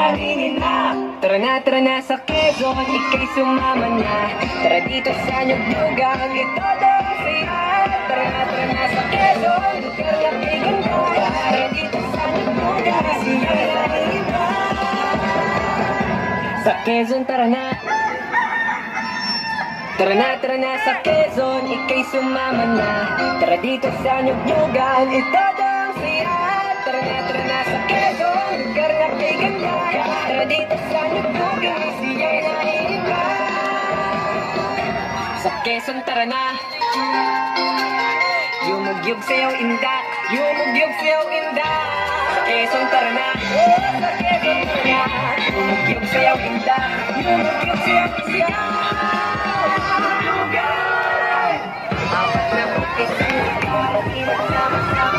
Tara na sa Quezon, ika'y sumama na. Tara dito sa Nyugnyugan, ito daw siya. Tara na sa Quezon, lugar na kay ganda. Tara dito sa Nyugnyugan, siya na iba. Sa Quezon, tara na. Tara na sa Quezon, ika'y sumama na. Tara dito sa Nyugnyugan, ito daw siya. Tara na sa Quezon, lugar na kay ganda. Tara dito sa Nyugnyugan, siya na iba. Sa Quezon, tara na. Yumugyug sayaw inda, yumugyug sayaw inda. Sa Quezon, tara na. Sa Quezon, tara na. Yumugyug sayaw inda, yumugyug sayaw inda. Apat na putis, inat sama-sama.